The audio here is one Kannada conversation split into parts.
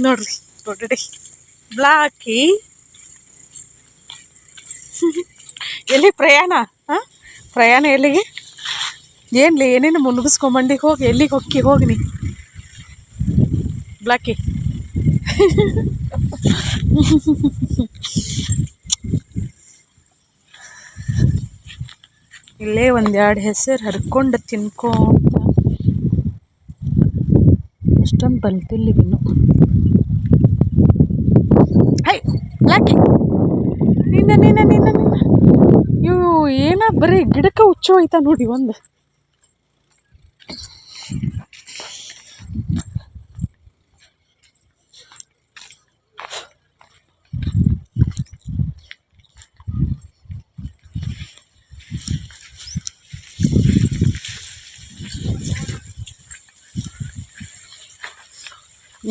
ನೋಡ್ರಿ ದೊಡ್ಡ ಬ್ಲಾಕಿ ಎಲ್ಲಿ ಪ್ರಯಾಣ? ಪ್ರಯಾಣ ಎಲ್ಲಿಗೆ? ಏನ್ಲಿ ಏನೇನು ಮುನ್ಗಿಸ್ಕೊಂಬಂಡಿ ಹೋಗಿ ಎಲ್ಲಿಗೆ ಹೋಗಿ ನೀ ಬ್ಲಾಕಿ? ಇಲ್ಲೇ ಒಂದೆರಡು ಹೆಸರು ಹರ್ಕೊಂಡು ತಿನ್ಕೋ ಅಷ್ಟೊಂದು ಬಲ್ತಿಲ್ಲಿವಿನ್ನು. ಹೈ ಬ್ಲಾಕಿ ನಿನ್ನ ಇವು ಏನ ಬರೀ ಗಿಡಕ್ಕೆ ಹುಚ್ಚು ಹೋಯ್ತಾ ನೋಡಿ ಒಂದು.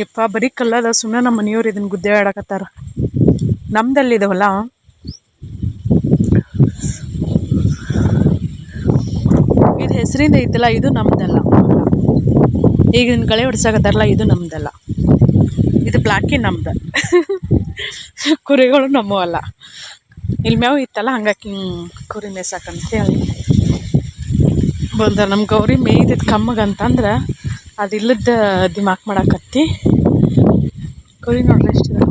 ಯಪ್ಪ ಬರೀ ಕಲ್ಲದ, ಸುಮ್ಮನೆ ನಮ್ಮ ಮನೆಯವ್ರು ಇದನ್ನ ಗುದ್ದೆ ಆಡಕತ್ತಾರ. ನಮ್ದಲ್ಲಿದವಲ್ಲ ಇದು ಹೆಸರಿಂದ ಐತಲ್ಲ, ಇದು ನಮ್ದಲ್ಲ. ಈಗ ನಿನ್ನ ಗಳೆ ಹೊಡ್ಸಾಕತ್ತಾರಲ್ಲ, ಇದು ನಮ್ದಲ್ಲ. ಇದು ಬ್ಲಾಕಿ ನಮ್ದು. ಕುರಿಗಳು ನಮ್ಮವಲ್ಲ. ಇಲ್ಲಿ ಮೇವು ಇತ್ತಲ್ಲ, ಹಂಗಾಗಿ ಕುರಿ ಮೇಯ್ಸಾಕಂತ ಹೇಳಿ ಬಂದ. ನಮ್ಮ ಗೌರಿ ಮೇಯ್ದಿದ್ದು ಕಮ್ಮಗಂತಂದ್ರೆ ಅದಿಲ್ಲದ ದಿಮಾಕ್ ಮಾಡಾಕತ್ತಿ. ಕುರಿ ನೋಡ್ರಿ ಎಷ್ಟಿದೆ.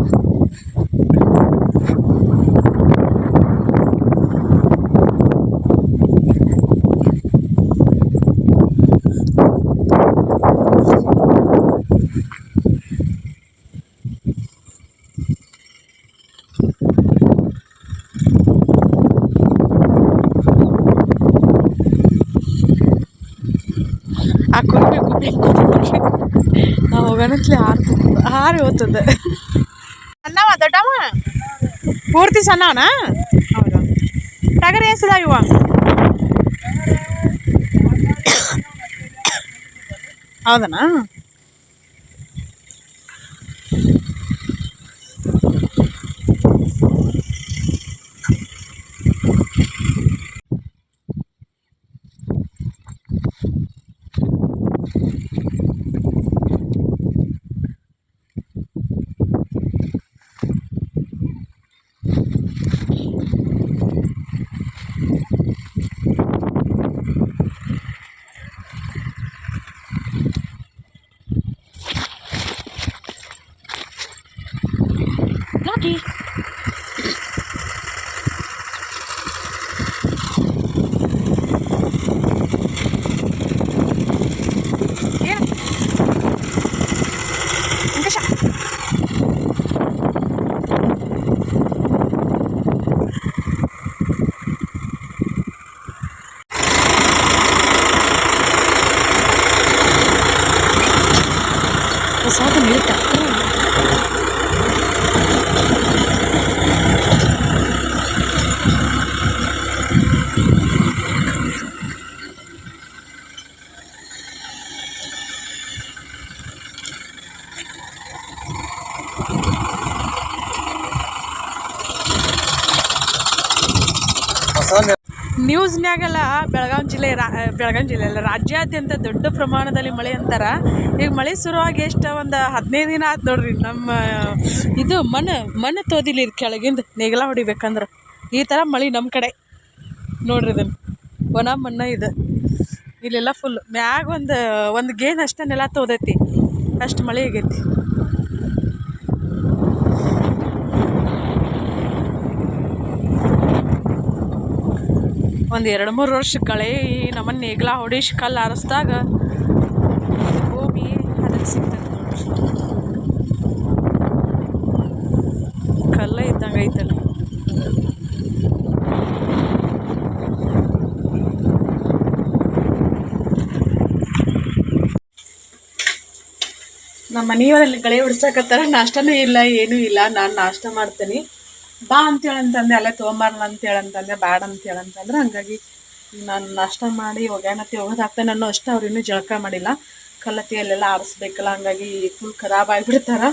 ಆ ಕುರಿ ನಾವು ಹೋಗೋಣತ್ಲೆ ಹಾರಿ ಹೋಗ್ತದೆ. ಸಣ್ಣವ ದೊಡ್ಡವ ಪೂರ್ತಿ ಸಣ್ಣವನಾ? ಹೌದಾ? ಟಗರು ಎಸದ ಇವ? ಹೌದನಾ? Lucky. Sabe meio tá. ನ್ಯೂಸ್ನಾಗೆಲ್ಲ Belagavi ಜಿಲ್ಲೆ ಅಲ್ಲ, ರಾಜ್ಯಾದ್ಯಂತ ದೊಡ್ಡ ಪ್ರಮಾಣದಲ್ಲಿ ಮಳೆ ಅಂತಾರ. ಈಗ ಮಳೆ ಶುರುವಾಗಿ ಎಷ್ಟು ಒಂದು 15 ದಿನ ಆಯ್ತು ನೋಡ್ರಿ. ನಮ್ಮ ಇದು ಮಣ್ಣು ತೋದಿಲಿ ಕೆಳಗಿಂದ ನೇಗಿಲ ಹೊಡಿಬೇಕಂದ್ರೆ ಈ ಥರ ಮಳೆ ನಮ್ಮ ಕಡೆ ನೋಡ್ರಿ. ಇದನ್ನು ಒಣ ಮಣ್ಣು ಇದು. ಇಲ್ಲೆಲ್ಲ ಫುಲ್ ಮ್ಯಾಗ ಒಂದು ಗೇನ್ ಅಷ್ಟೇ ನೆಲ ತೋದೈತಿ, ಅಷ್ಟು ಮಳೆ ಆಗೈತಿ. ಒಂದು 2-3 ವರ್ಷ ಕಳೆ ನಮ್ಮನ್ನು ನೇಗ್ಲ ಹೊಡಿಸಿ ಕಲ್ಲು ಆರಿಸ್ದಾಗ ಭೂಮಿ ಅದಕ್ಕೆ ಸಿಗ್ತದೆ ನೋಡ್ರಿ. ಕಲ್ಲ ಇದ್ದಂಗೆ ಐತಲ್ಲ. ನಮ್ಮ ಮನೆಯವರಲ್ಲಿ ಗಳೆ ಹೊಡ್ಸಕತ್ತಾರ. ನಾಷ್ಟನೂ ಇಲ್ಲ, ಏನೂ ಇಲ್ಲ. ನಾನು ನಾಷ್ಟ ಮಾಡ್ತೀನಿ ಬಾ ಅಂತೇಳಂತಂದೆ, ಅಲ್ಲೇ ತೊಗೊಂಬಾರಲ್ಲ ಅಂತೇಳಂತಂದೆ, ಬ್ಯಾಡ ಅಂತೇಳಂತಂದ್ರೆ ಹಂಗಾಗಿ ನಾನು ನಾಷ್ಟ ಮಾಡಿ ಒಗ್ಯಾಣತಿ ಒಗದು ಹಾಕ್ತೇನೆ ಅನ್ನೋ ಅಷ್ಟೇ. ಅವ್ರು ಇನ್ನೂ ಜಳಕ ಮಾಡಿಲ್ಲ. ಕಲ್ಲತ್ತಿ ಅಲ್ಲೆಲ್ಲ ಆರಿಸ್ಬೇಕಲ್ಲ, ಹಂಗಾಗಿ ಫುಲ್ ಖರಾಬ್ ಆಗಿಬಿಡ್ತಾರೆ.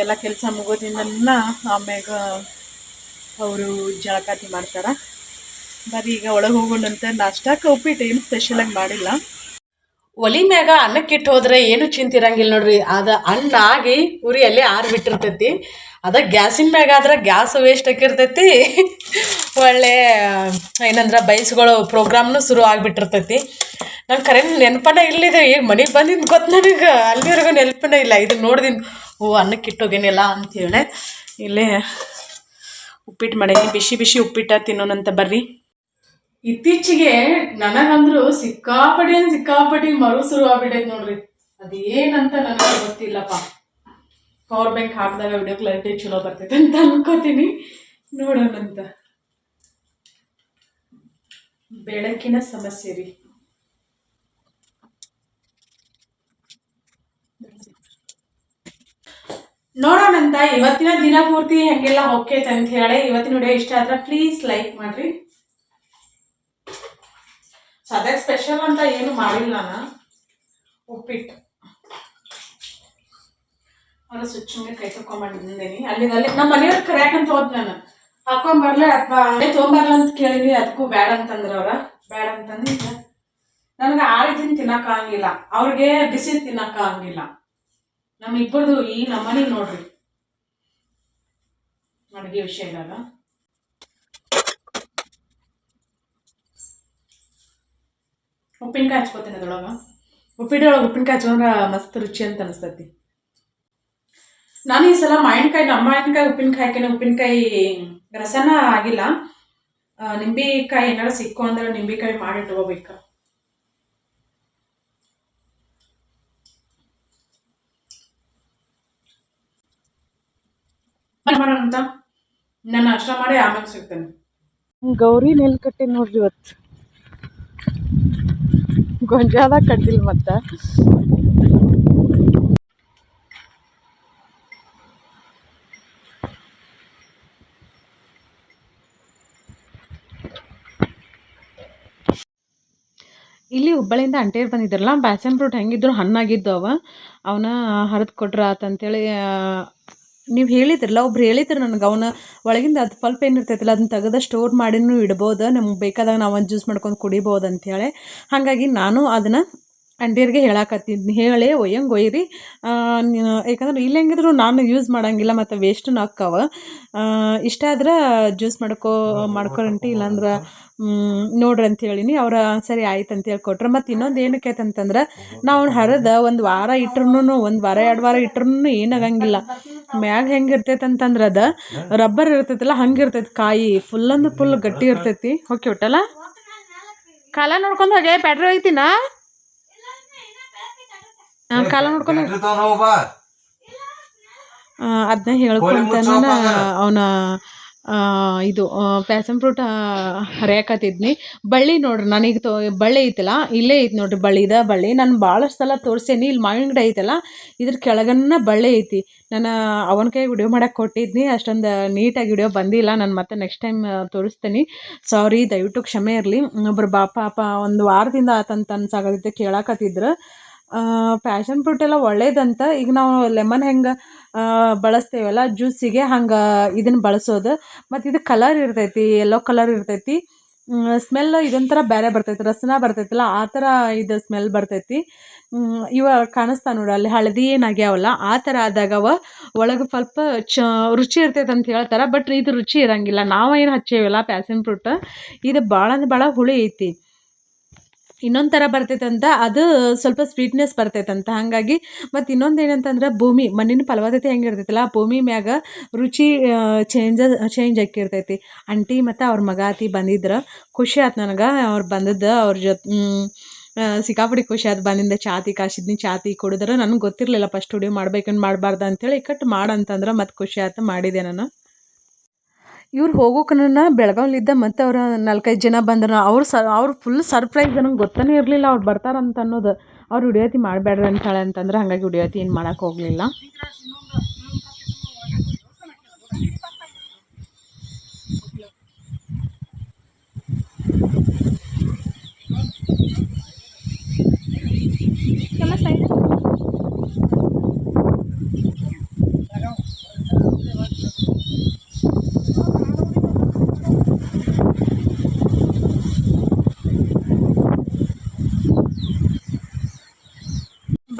ಎಲ್ಲ ಕೆಲಸ ಮುಗೋದಿಂದ ಆಮ್ಯಾಗ ಅವರು ಜಳಕಾತಿ ಮಾಡ್ತಾರೆ. ಬರೀ ಈಗ ಒಳಗೆ ಹೋಗೋಣಂತ. ನಾಷ್ಟಕ್ಕೆ ಉಪ್ಪಿಟ್ಟು ಏನು ಸ್ಪೆಷಲಾಗಿ ಮಾಡಿಲ್ಲ. ಒಲಿ ಮ್ಯಾಗ ಅನ್ನಕ್ಕಿಟ್ಟು ಹೋದ್ರೆ ಏನು ಚಿಂತಿರಂಗಿಲ್ಲ ನೋಡ್ರಿ. ಅದು ಅನ್ನ ಆಗಿ ಉರಿಯಲ್ಲಿ ಬಿಟ್ಟಿರ್ತೈತಿ. ಅದ ಗ್ಯಾಸಿನ ಮ್ಯಾಗ ಆದ್ರೆ ಗ್ಯಾಸ್ ವೇಸ್ಟ್ ಆಗಿರ್ತೈತಿ. ಒಳ್ಳೆ ಏನಂದ್ರೆ ಬೈಸ್ಗಳು ಪ್ರೋಗ್ರಾಮ್ನು ಶುರು ಆಗಿಬಿಟ್ಟಿರ್ತೈತಿ. ನಂಗೆ ಕರೆ ನೆನಪನ ಇಲ್ಲಿದೆ. ಈಗ ಮನೆಗೆ ಬಂದಿದ್ದು ಗೊತ್ತು ನನಗೆ, ಅಲ್ಲಿವರೆಗೂ ನೆನಪನ ಇಲ್ಲ. ಇದು ನೋಡ್ದಿನಿ, ಅನ್ನಕ್ಕಿಟ್ಟೋಗೇನಿಲ್ಲ ಅಂತೇಳಿ. ಇಲ್ಲೇ ಉಪ್ಪಿಟ್ಟು ಮಾಡೀನಿ, ಬಿಸಿ ಬಿಸಿ ಉಪ್ಪಿಟ್ಟ ತಿನ್ನೋಣಂತ ಬರ್ರಿ. ಇತ್ತೀಚೆಗೆ ನನಗಂದ್ರು ಸಿಕ್ಕಾಪಟ್ಟಿ ಮರು ಶುರು ಆಗ್ಬಿಟ್ಟೈತೆ ನೋಡ್ರಿ. ಅದೇನಂತ ನನಗೆ ಗೊತ್ತಿಲ್ಲಪ್ಪ. ಪವರ್ ಬ್ಯಾಂಕ್ ಹಾಕಿದಾಗ ವಿಡಿಯೋ ಕ್ಲಾರಿಟಿ ಚಲೋ ಬರ್ತೈತೆ ಅಂತ ಅನ್ಕೋತೀನಿ. ನೋಡೋಣಂತ. ಬೆಳಕಿನ ಸಮಸ್ಯೆ ರೀ. ನೋಡೋಣಂತ ಇವತ್ತಿನ ದಿನ ಪೂರ್ತಿ ಹೆಂಗೆಲ್ಲ ಹೋಗ್ತೈತೆ ಅಂತ ಹೇಳಿ. ಇವತ್ತಿನ ವಿಡಿಯೋ ಇಷ್ಟ ಆದ್ರೆ ಪ್ಲೀಸ್ ಲೈಕ್ ಮಾಡ್ರಿ. ಸದ್ಯ ಸ್ಪೆಷಲ್ ಅಂತ ಏನು ಮಾಡಿಲ್ಲ ನಾನು. ಉಪ್ಪಿಟ್ಟು ಅದು ಸುಚ್ಚುಂಗೆ ಕೈ ತಕೊಂಡ್ಬಂದಿದ್ದೀನಿ. ಅಲ್ಲಿ ನಮ್ಮ ಮನೆಯವ್ರು ಕರ್ಯಾಕಂತ ಹೋದ್ ನಾನು, ಹಾಕೊಂಬರ್ಲೆ ಅಥವಾ ಅಲ್ಲೇ ತೊಗೊಂಬರ್ಲ ಅಂತ ಕೇಳಿದ್ವಿ. ಅದಕ್ಕೂ ಬ್ಯಾಡ ಅಂತಂದ್ರೆ ಅವ್ರ ಬ್ಯಾಡ ಅಂತಂದ್ರೆ ನನಗೆ ಆರಿದ್ದೀನಿ ತಿನ್ನಕ್ಕಾಗಂಗಿಲ್ಲ, ಅವ್ರಿಗೆ ಬಿಸಿ ತಿನ್ನಕ್ಕಾಗಂಗಿಲ್ಲ. ನಮ್ಮಿಬ್ಬರದು ಈ ನಮ್ಮನೆ ನೋಡ್ರಿ ಅಡುಗೆ ವಿಷಯ ಇವಾಗ. ಉಪ್ಪಿನಕಾಯಿ ಹಚ್ಕೋತೀನಿ ಅದ್ರೊಳಗೆ. ಉಪ್ಪಿಟ್ಟೊಳಗೆ ಉಪ್ಪಿನಕಾಯಿ ಹಚ್ಕೊಂಡ್ರೆ ಮಸ್ತ್ ರುಚಿ ಅಂತ ಅನಿಸ್ತೈತಿ. ನಾನು ಈ ಸಲ ನಮ್ಮ ಮಾವಿನಕಾಯಿ ಉಪ್ಪಿನಕಾಯಿ ಹಾಕಿನ ಉಪ್ಪಿನಕಾಯಿ ರಸನ ಆಗಿಲ್ಲ. ನಿಂಬೆಕಾಯಿ ಏನಾರು ಸಿಕ್ಕು ಅಂದ್ರೆ ನಿಂಬೆಕಾಯಿ ಮಾಡಿ ಇಟ್ಕೋಬೇಕು. ಮಾಡೋಣಂತ ನಾನು ನಾಷ್ಟ ಮಾಡಿ ಆಮೇಲೆ ಸಿಗ್ತೇನೆ. ಗೌರಿ ನೆಲ್ ಕಟ್ಟಿ ನೋಡ್ರಿ ಇವತ್ತು. ಗೊಂಜಾಲ ಕಟ್ಟಿಲ್ಲ ಮತ್ತ. ಇಲ್ಲಿ ಹುಬ್ಬಳ್ಳಿಯಿಂದ ಅಂಟೇರು ಬಂದಿದ್ರಲ್ಲ, ಪ್ಯಾಸನ್ ಫ್ರೂಟ್ ಹೆಂಗಿದ್ರು ಹಣ್ಣಾಗಿದ್ದು ಅವನ್ನ ಹರಿದು ಕೊಟ್ರ ಆತಂತೇಳಿ ನೀವು ಹೇಳಿದ್ರಲ್ಲ. ಒಬ್ರು ಹೇಳಿದ್ರು ನನಗೆ, ಅವನ ಒಳಗಿಂದ ಅದು ಪಲ್ಪ್ ಏನಿರ್ತೈತಲ್ಲ ಅದನ್ನ ತೆಗೆದು ಸ್ಟೋರ್ ಮಾಡಿನೂ ಇಡ್ಬೋದು, ನಮ್ಗೆ ಬೇಕಾದಾಗ ನಾವು ಒಂದು ಜ್ಯೂಸ್ ಮಾಡ್ಕೊಂಡು ಕುಡಿಬೋದು ಅಂಥೇಳಿ. ಹಾಗಾಗಿ ನಾನು ಅದನ್ನು ಅಂಟಿಯರಿಗೆ ಹೇಳಿ ಒಯ್ರಿ. ಯಾಕಂದ್ರೆ ಇಲ್ಲಿ ಹೆಂಗಿದ್ರು ನಾನು ಯೂಸ್ ಮಾಡೋಂಗಿಲ್ಲ ಮತ್ತು ವೇಸ್ಟು ಹಾಕ್ಕವ. ಇಷ್ಟ ಆದ್ರೆ ಜ್ಯೂಸ್ ಮಾಡ್ಕೊರಂಟಿ, ಇಲ್ಲಾಂದ್ರೆ ನೋಡ್ರಿ ಅಂತ ಹೇಳಿನಿ. ಅವ್ರ ಸರಿ ಆಯ್ತು ಅಂತೇಳಿ ಕೊಟ್ರೆ. ಮತ್ತು ಇನ್ನೊಂದು ಏನಕ್ಕೆ ಆಯ್ತಂತಂದ್ರೆ ನಾವು ಹರಿದ ಒಂದು ವಾರ ಇಟ್ರೂ, ಒಂದು ವಾರ 2 ವಾರ ಇಟ್ರೂ ಏನಾಗಂಗಿಲ್ಲ. ಮ್ಯಾಗ ಹೆಂಗೆ ಇರ್ತೈತೆ ಅಂತಂದ್ರೆ ಅದು ರಬ್ಬರ್ ಇರ್ತೈತಲ್ಲ ಹಂಗಿರ್ತೈತಿ. ಕಾಯಿ ಫುಲ್ ಗಟ್ಟಿ ಇರ್ತೈತಿ. ಓಕೆ ಒಟ್ಟಲ್ಲ ಕಾಲ ನೋಡ್ಕೊಂಡು ಹೋಗಿ ಬ್ಯಾಟ್ರಿ ಒಯ್ತೀನ. ಕಾಲ ನೋಡ್ಕೊಂಡು ಅದನ್ನ ಹೇಳ್ಕೊಂತಾನ ಅವನ ಇದು ಪ್ಯಾಸನ್ ಫ್ರೂಟ್ ಹರಿಯಾಕತ್ತಿದ್ನಿ. ಬಳ್ಳಿ ನೋಡ್ರಿ ನನಗೆ ಬಳ್ಳಿ ಐತಲ್ಲ, ಇಲ್ಲೇ ಐತಿ ನೋಡ್ರಿ ಬಳ್ಳಿ. ನಾನು ಭಾಳಷ್ಟು ಸಲ ತೋರಿಸೇನಿ. ಇಲ್ಲಿ ಮಾವಿನ ಗಿಡ ಐತಲ್ಲ, ಇದ್ರ ಕೆಳಗನ್ನ ಬಳ್ಳಿ ಐತಿ. ನಾನು ಅವನ ಕೈ ವಿಡಿಯೋ ಮಾಡಕ್ಕೆ ಕೊಟ್ಟಿದ್ನಿ, ಅಷ್ಟೊಂದು ನೀಟಾಗಿ ವಿಡಿಯೋ ಬಂದಿಲ್ಲ. ನಾನು ಮತ್ತೆ ನೆಕ್ಸ್ಟ್ ಟೈಮ್ ತೋರಿಸ್ತೀನಿ. ಸಾರಿ, ದಯವಿಟ್ಟು ಕ್ಷಮೆ ಇರಲಿ. ಒಬ್ಬರು ಪಾಪ ಒಂದು ವಾರದಿಂದ ಆತಂತ ಅನ್ಸಾಗತ್ತೆ ಕೇಳಾಕತ್ತಿದ್ರು. ಪ್ಯಾಷನ್ ಫ್ರೂಟ್ ಎಲ್ಲ ಒಳ್ಳೇದಂತ. ಈಗ ನಾವು ಲೆಮನ್ ಹೆಂಗೆ ಬಳಸ್ತೇವಲ್ಲ ಜ್ಯೂಸಿಗೆ, ಹಂಗೆ ಇದನ್ನು ಬಳಸೋದು. ಮತ್ತು ಇದು ಕಲರ್ ಇರ್ತೈತಿ, ಯೆಲ್ಲೋ ಕಲರ್ ಇರ್ತೈತಿ. ಸ್ಮೆಲ್ ಇದೊಂಥರ ಬೇರೆ ಬರ್ತೈತಿ, ರಸನ ಬರ್ತೈತಲ್ಲ ಆ ಥರ ಇದು ಸ್ಮೆಲ್ ಬರ್ತೈತಿ. ಇವ ಕಾಣಿಸ್ತಾ ನೋಡಿ ಅಲ್ಲಿ ಹಳದಿ ಏನಾಗ್ಯಾವಲ್ಲ ಆ ಥರ ಆದಾಗ ಒಳಗೆ ಸ್ವಲ್ಪ ರುಚಿ ಇರ್ತೈತೆ ಅಂತ ಹೇಳ್ತಾರೆ. ಬಟ್ ಇದು ರುಚಿ ಇರೋಂಗಿಲ್ಲ. ನಾವೇನು ಹಚ್ಚೇವಲ್ಲ ಪ್ಯಾಷನ್ ಫ್ರೂಟ್, ಇದು ಭಾಳ ಅಂದ್ರೆ ಭಾಳ ಹುಳಿ ಐತಿ. ಇನ್ನೊಂದು ಥರ ಬರ್ತೈತಂತ, ಅದು ಸ್ವಲ್ಪ ಸ್ವೀಟ್ನೆಸ್ ಬರ್ತೈತಂತ. ಹಾಗಾಗಿ ಮತ್ತು ಇನ್ನೊಂದು ಏನಂತಂದ್ರೆ ಮಣ್ಣಿನ ಫಲವತ್ತತೆ ಹೆಂಗಿರ್ತೈತಲ್ಲ, ಭೂಮಿ ಮ್ಯಾಗ ರುಚಿ ಚೇಂಜ್ ಆಕಿರ್ತೈತಿ. ಆಂಟಿ ಮತ್ತು ಅವ್ರ ಮಗ ಬಂದಿದ್ರು. ಖುಷಿ ಆಯ್ತು ನನಗೆ ಅವ್ರು ಬಂದದ್ದು. ಅವ್ರ ಜೊತೆ ಸಿಕ್ಕಾಪಡಿ ಖುಷಿ ಆಯ್ತು. ಬಂದಿಂದ ಚಾತಿ ಕುಡಿದ್ರೆ ನನಗೆ ಗೊತ್ತಿರಲಿಲ್ಲ ಫಸ್ಟ್ ವಿಡಿಯೋ ಮಾಡ್ಬೇಕಂದು ಮಾಡಬಾರ್ದು ಅಂಥೇಳಿ ಮಾಡಂತಂದ್ರೆ ಮತ್ತು ಖುಷಿ ಆಯ್ತು, ಮಾಡಿದೆ ನಾನು. ಇವ್ರು ಹೋಗೋಕನ ಬೆಳಗಾವಿಲಿದ್ದ ಮತ್ತು ಅವ್ರು 4-5 ಜನ ಬಂದ್ರು. ಅವ್ರು ಫುಲ್ ಸರ್ಪ್ರೈಸ್. ನನಗೆ ಗೊತ್ತನೇ ಇರಲಿಲ್ಲ ಅವ್ರು ಬರ್ತಾರಂತ ಅನ್ನೋದು. ಅವ್ರು ವಿಡಿಯೋತಿ ಮಾಡಬೇಡ್ರಿ ಅಂತಾಳೆ ಅಂತಂದ್ರೆ, ಹಾಗಾಗಿ ವಿಡಿಯೋತಿ ಏನು ಮಾಡೋಕೆ ಹೋಗಲಿಲ್ಲ.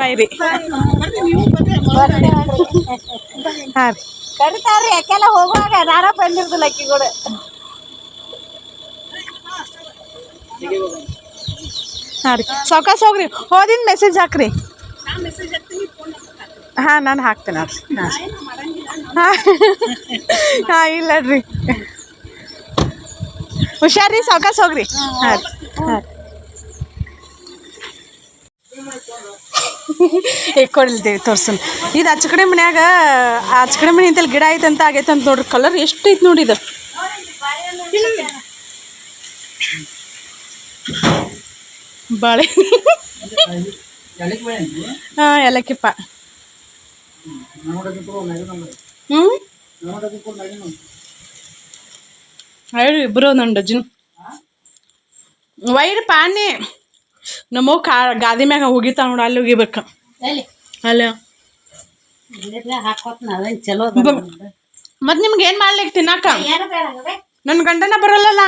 ಬಾಯ್ ರೀ. ಹಾಂ ರೀ ಕರಿತಾರ್ರಿ ಯಾಕೆಲ್ಲ ಹೋಗುವಾಗ ನಾನ ಬಂದಿರ್ದಿಲ್ಲ ಅಕ್ಕಿ ಕೂಡ. ಹಾಂ ರೀ ಸಾವ್ಕಾಸ ಹೋಗ್ರಿ, ಹೋದಿನ ಮೆಸೇಜ್ ಹಾಕ್ರಿ. ಹಾಂ ನಾನು ಹಾಕ್ತೇನೆ ನೋಡ್ರಿ. ಹಾಂ ಹಾಂ ಇಲ್ಲ ರೀ ಹುಷಾರಿ ಸಾವ್ಕಾಸ ಹೋಗ್ರಿ. ಹಾಂ ಹಾಂ ಕೊಡ್ಲ್ದೇವಿ ತೋರ್ಸನ್. ಇದು ಆಚ ಕಡೆ ಮನ್ಯಾಗ ಆಚ ಕಡೆ ಮನೆ ಇಂತಲ್ಲಿ ಗಿಡ ಐತೆ ಅಂತ ಆಗೈತೆ ಅಂತ ನೋಡ್ರಿ. ಕಲರ್ ಎಷ್ಟು ಐತೆ ನೋಡಿ ಇದು. ಬಾಳೆ ಹಾಂ ಏಲಕ್ಕಿಪ್ಪ. ಹ್ಞೂ ಹೇಳಿ ಇಬ್ಬರು ಒಂದೊಂದು ಡಜನ್ ವೈರ್ ಪಾನಿ. ನಮ್ಮವ್ ಗಾದಿ ಮ್ಯಾಗ ಹೋಗಿತಾ ನೋಡು, ಅಲ್ಲಿ ಹೋಗಿಬೇಕು. ಅಲ್ಲ ಚಲೋ ಮತ್ತು ನಿಮ್ಗೆ ಏನು ಮಾಡ್ಲಿಕ್ಕೆ ತಿನ್ನಾಕ? ನನ್ನ ಗಂಡನ ಬರಲ್ಲಲ್ಲ.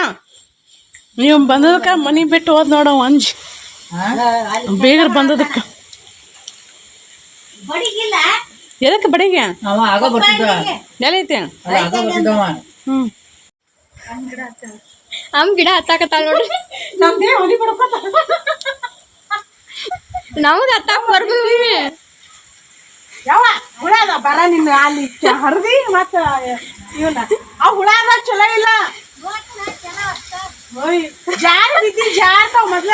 ನೀವು ಬಂದದಕ್ಕೆ ಮನೆ ಬಿಟ್ಟು ಹೋದ್ ನೋಡ ಅಂಜ್ ಬೇಗ ಬಂದದಕ್ಕೆ. ಎದಕ್ಕೆ ಬಡಿಗೆ ಎಲ್ಲೈತೆ? ಹ್ಞೂ ಗಿಡ ಹತ್ತಾಕತ್ತಾಳ ನೋಡ್ರಿ. ನಮ್ದೇ ಹೊಲಿ ಬಿಡ್ಕೋತ ನಮ್ದು ಹತ್ತಾಕ ಬರ್ಬೇಕು. ಯಾವ ಹುಳ ಅದ ಬರ ನಿನ್ನ ಅಲ್ಲಿ ಹರಿದಿ ಮತ್ತು ಇವನ್ನ ಅವು ಹುಳ ಅದ ಚಲೋ ಇಲ್ಲ. ಜಾರ್ ರೀತಿ ಜಾರ್ತಾವ ಮೊದ್ಲ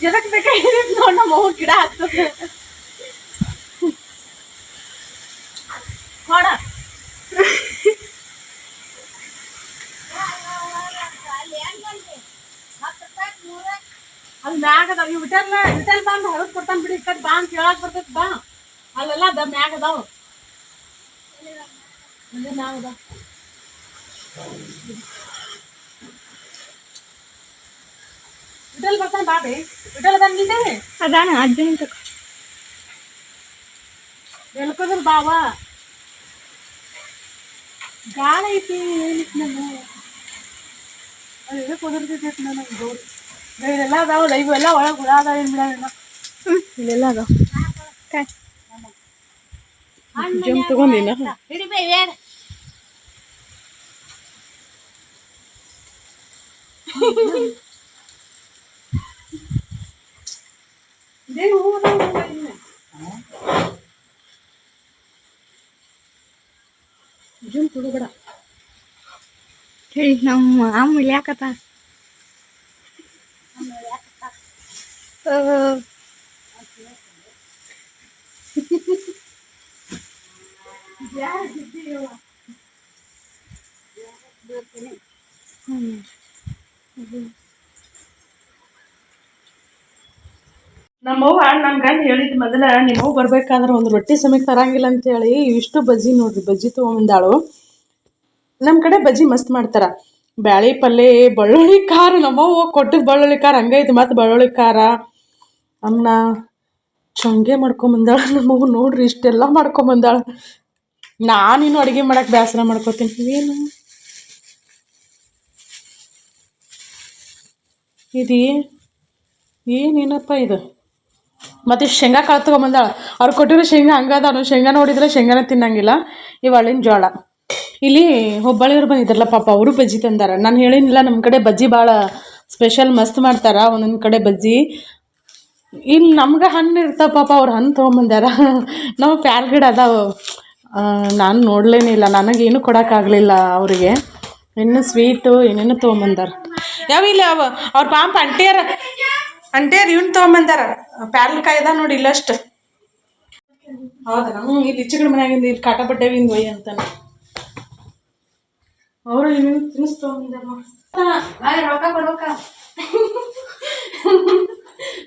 ಎದಕ್ ಬೇಕಾಗಿತ್ತು ನೋಡಿ. ನಮ್ಮ ಅವ್ವ ಗಿಡ ಹತ್ತದ ನೋಡ. ಅಲ್ಲಿ ಮ್ಯಾಗ ಅದಾವ ಇವು ವಿಟಲ್ ಬಂದು ಹೊರಗೆ ಕೊಡ್ತಾನೆ ಬಿಡಿ. ಕಟ್ ಬಾ ಅಂತ ಕೇಳಕ್ ಬರ್ತೈತಿ. ಬಾ ಅಲ್ಲೆಲ್ಲ ಅದ ಮ್ಯಾಗ ಅದಾವ. ಮ್ಯಾಗ ಅದಾವ ವಿಟಲ್ ಬರ್ತಾನೆ. ಬಾ ಬೇ ವಿಟಲ್ ಬಂದಿದ್ದೇವೆ ಅದಾನ ಅಜ್ಜನ ಎಲ್ಕೋದ್ರ ಬಾವ ಗಾಳ ಐತಿ. ಏನಿತ್ತು ನಾನು ಅದು ಇದಕ್ಕೆ ಕುದುರ್ತೈತಿ ನನಗೆ ಗೌರಿ. ಇವೆಲ್ಲ ಅದಾವಲ್ಲ ಇವೆಲ್ಲ ಒಳಗೆ ಹುಳ ಅದಾವ. ಏನು ಬಿಡೋಣ ಇಲ್ಲೆಲ್ಲ ಅದಾವ. ಜಮ್ ತಗೊಂಡಿನ ಜಮ್ ತಗೋಬೇಡ. ಹೇಳಿ ನಮ್ಮ ಅಮ್ಮ ಇಳ್ಯಾಕತ್ತ. ನಮ್ಮವ್ವ ನನ್ನ ಗಂಡ ಹೇಳಿದ್ ಮೊದಲ ನಿಮ್ಮವ್ವ ಬರ್ಬೇಕಾದ್ರೆ ಒಂದು ರೊಟ್ಟಿ ಸಮಯಕ್ಕೆ ತರಂಗಿಲ್ಲ ಅಂತೇಳಿ ಇಷ್ಟು ಬಜ್ಜಿ ನೋಡ್ರಿ ಬಜ್ಜಿ ತೊಗೊಂಬಂದಾಳು. ನಮ್ಮ ಕಡೆ ಬಜ್ಜಿ ಮಸ್ತ್ ಮಾಡ್ತಾರ. ಬ್ಯಾಳಿ ಪಲ್ಯ ಬೆಳ್ಳುಳ್ಳಿ ಖಾರ. ನಮ್ಮವ್ವ ಕೊಟ್ಟಿದ್ದು ಬೆಳ್ಳುಳ್ಳಿ ಖಾರ ಹಂಗೈತಿ. ಮತ್ತು ಬೆಳ್ಳುಳ್ಳಿ ಖಾರ ಅನ್ನ ಶೊಂಗೆ ಮಾಡ್ಕೊಂಬಂದಾಳ ನಮ್ಮವ್ವ. ನೋಡ್ರಿ ಇಷ್ಟೆಲ್ಲ ಮಾಡ್ಕೊಂಬಂದಾಳ. ನಾನಿನ್ನು ಅಡುಗೆ ಮಾಡಕ್ಕೆ ಬೇಸರ ಮಾಡ್ಕೊತೀನಿ. ಏನು ಇದು ಏನೇನಪ್ಪ ಇದು? ಮತ್ತು ಶೇಂಗಾ ಕಾಳು ತೊಗೊಂಬಂದಾಳ. ಅವ್ರು ಕೊಟ್ಟಿರೋ ಶೇಂಗಾ ಹಂಗದ. ಶೇಂಗಾ ನೋಡಿದ್ರೆ ಶೇಂಗಾನ ತಿನ್ನಂಗಿಲ್ಲ. ಇವು ಹಳ್ಳಿನ ಜೋಳ. ಇಲ್ಲಿ ಹುಬ್ಬಳ್ಳಿಯವ್ರು ಬಂದಿದ್ದಾರಲ್ಲ ಪಾಪ, ಅವರು ಬಜ್ಜಿ ತಂದಾರ. ನಾನು ಹೇಳಿನಿಲ್ಲ ನಮ್ಮ ಕಡೆ ಬಜ್ಜಿ ಭಾಳ ಸ್ಪೆಷಲ್ ಮಸ್ತ್ ಮಾಡ್ತಾರೆ ಒಂದೊಂದು ಕಡೆ ಬಜ್ಜಿ. ಇಲ್ಲಿ ನಮ್ಗೆ ಹಣ್ಣು ಇರ್ತಾವೆ ಪಾಪ, ಅವ್ರು ಹಣ್ಣು ತೊಗೊಂಬಂದಾರ. ನಾವು ಪ್ಯಾರ್ ಗಿಡ ಅದಾವೆ. ನಾನು ನೋಡ್ಲೇನಿಲ್ಲ, ನನಗೇನು ಕೊಡೋಕ್ಕಾಗಲಿಲ್ಲ ಅವರಿಗೆ. ಇನ್ನು ಸ್ವೀಟು ಏನೇನು ತೊಗೊಂಬಂದಾರ. ಯಾವ ಇಲ್ಲ ಅವ್ರ ಪಾಪ ಅಂಟಿಯರ್ ಇವ್ನು ತೊಗೊಂಬಂದಾರ. ಪ್ಯಾರ್ಲಕಾಯಿ ಅದ ನೋಡಿ ಇಲ್ಲಷ್ಟು. ಹೌದಾ? ಇಲ್ಲಿ ಈಚೆಗಡೆ ಮನ್ಯಾಗಿಂದ ಇಲ್ಲಿ ಕಾಟ ಬಟ್ಟೆವಿಂದ ಒಯ್ಯಿ ಅಂತಾನೆ. ಅವರು ಇನ್ನೇನು ತಿನ್ನಿಸ್ ತೊಗೊಂಬಂದಾರ. ರೊಕ್ಕ ಕೊಡ್ಬೇಕ.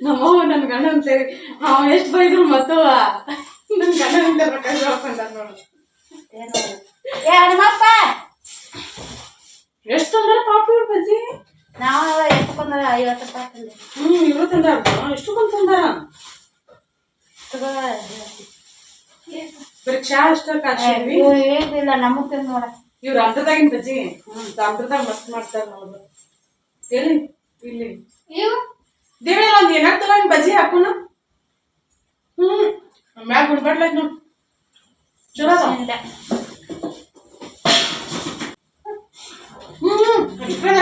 ನಮ್ಮವ್ವ ನನ್ನ ಗಂಡ ಅಂತೇಳಿ ಅವ ಎಷ್ಟು ಬೈದ್ರು ಮತ್ತು ನನ್ನ ಗಂಡನಿಂದ ರೊಕ್ಕ ಹೇಳ್ಕೊಂಡಾರ ನೋಡು. ಎಷ್ಟು ತಂದಾರ ಪಾಪ ಇವ್ರು ಬಜ್ಜಿ? ನಾವು ಎಷ್ಟು ಬಂದ 50 ರೂಪಾಯಿ. ಇವರು ತಂದಾರ. ಎಷ್ಟು ಬಂದು ತಂದಾರ? ಬರೀ ಚಾ ಅಷ್ಟ ಕಾಶಿ ಏನಿಲ್ಲ ನಮಗ್ ತಿಂದು ನೋಡ. ಇವ್ರು ಅರ್ಧದಾಗಿನ ಬಜ್ಜಿ ಅರ್ಧದಾಗ ಮಸ್ತ್ ಮಾಡ್ತಾರ ನೋಡು. ಎಲ್ಲಿ ಇಲ್ಲಿ ದೇವೆಲ್ಲ ಒಂದು ಏನಾಗ್ತವ ಬಜ್ಜಿ ಹಾಕೋಣ. ಮ್ಯಾಗ ಗುಡ್ಬಾಡ್ಲೈತ್ ನೋಡು ಚಲೋ ಅದ ಇಟ್ಕೊಳ್ಳಿ